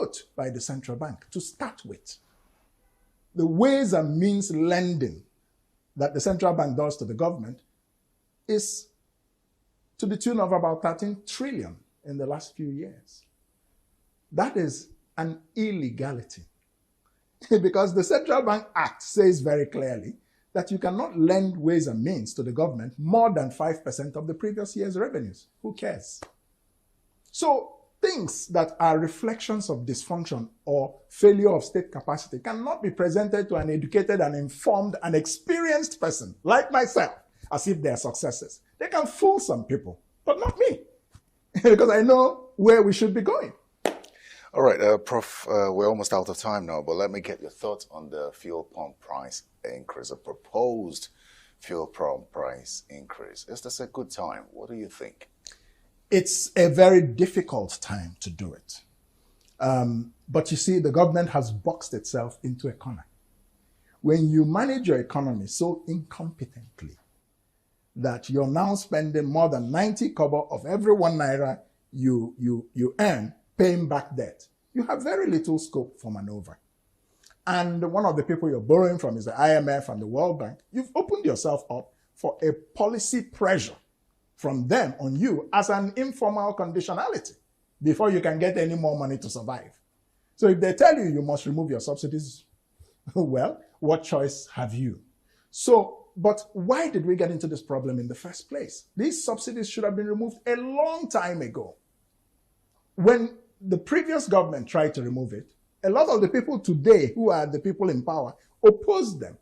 float by the central bank to start with. The ways and means lending that the central bank does to the government is to the tune of about 13 trillion in the last few years. That is an illegality because the Central Bank Act says very clearly that you cannot lend ways and means to the government more than 5% of the previous year's revenues. Who cares? So things that are reflections of dysfunction or failure of state capacity cannot be presented to an educated and informed and experienced person like myself as if they are successes. They can fool some people, but not me, because I know where we should be going. All right, Prof, we're almost out of time now, but let me get your thoughts on the fuel pump price increase, a proposed fuel pump price increase. Is this a good time? What do you think? It's a very difficult time to do it. But you see, the government has boxed itself into a corner. When you manage your economy so incompetently that you're now spending more than 90 kobo of every 1 naira you earn paying back debt, you have very little scope for maneuver. And one of the people you're borrowing from is the IMF and the World Bank. You've opened yourself up for a policy pressure from them on you as an informal conditionality before you can get any more money to survive. So if they tell you you must remove your subsidies, well, what choice have you? So, but why did we get into this problem in the first place? These subsidies should have been removed a long time ago. When the previous government tried to remove it, a lot of the people today who are the people in power opposed them.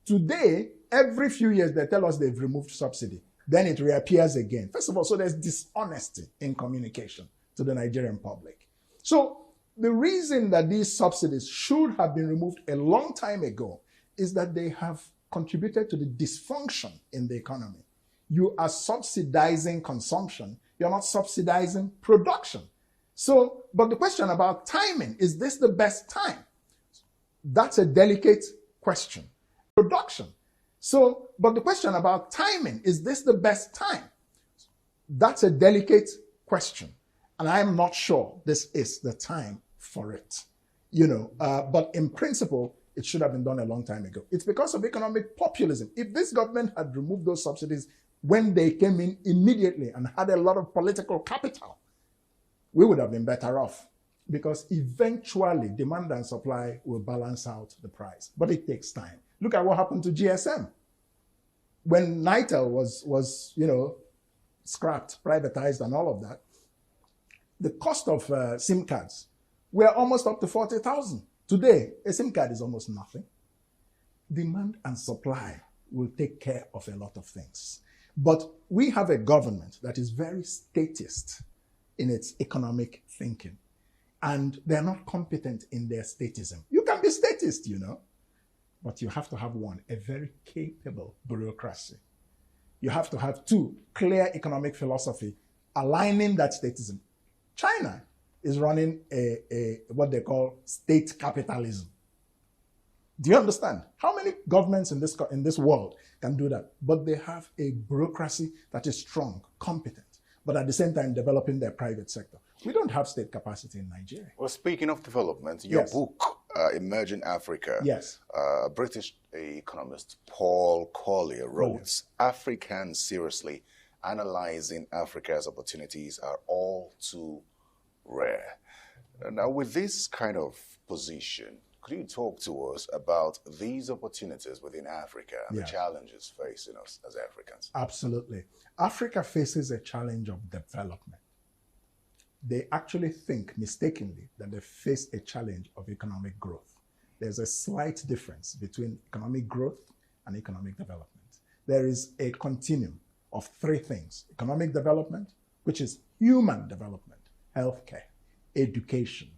Today, every few years, they tell us they've removed subsidy. Then it reappears again. First of all, so there's dishonesty in communication to the Nigerian public. So the reason that these subsidies should have been removed a long time ago is that they have contributed to the dysfunction in the economy. You are subsidizing consumption. You're not subsidizing production. So, but the question about timing, is this the best time? That's a delicate question. Production. So, but the question about timing, is this the best time? That's a delicate question. And I'm not sure this is the time for it. But in principle, it should have been done a long time ago. It's because of economic populism. If this government had removed those subsidies when they came in immediately and had a lot of political capital, we would have been better off, because eventually demand and supply will balance out the price. But it takes time. Look at what happened to GSM. When NITEL was scrapped, privatized and all of that, the cost of SIM cards were almost up to 40,000. Today, a SIM card is almost nothing. Demand and supply will take care of a lot of things. But we have a government that is very statist in its economic thinking. And they're not competent in their statism. You can be statist, but you have to have one, a very capable bureaucracy. You have to have two, clear economic philosophy, aligning that statism. China is running what they call state capitalism. Do you understand? How many governments in this world can do that? But they have a bureaucracy that is strong, competent, but at the same time developing their private sector. We don't have state capacity in Nigeria. Well, speaking of development, your book, Emerging Africa, British economist Paul Collier wrote, Africans seriously analyzing Africa's opportunities are all too rare. Now, with this kind of position, could you talk to us about these opportunities within Africa and the challenges facing us as Africans? Absolutely. Africa faces a challenge of development. They actually think mistakenly that they face a challenge of economic growth. There's a slight difference between economic growth and economic development. There is a continuum of three things: economic development, which is human development, healthcare, education,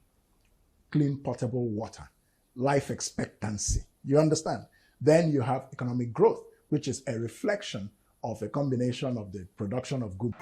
clean potable water, life expectancy. You understand? Then you have economic growth, which is a reflection of a combination of the production of goods.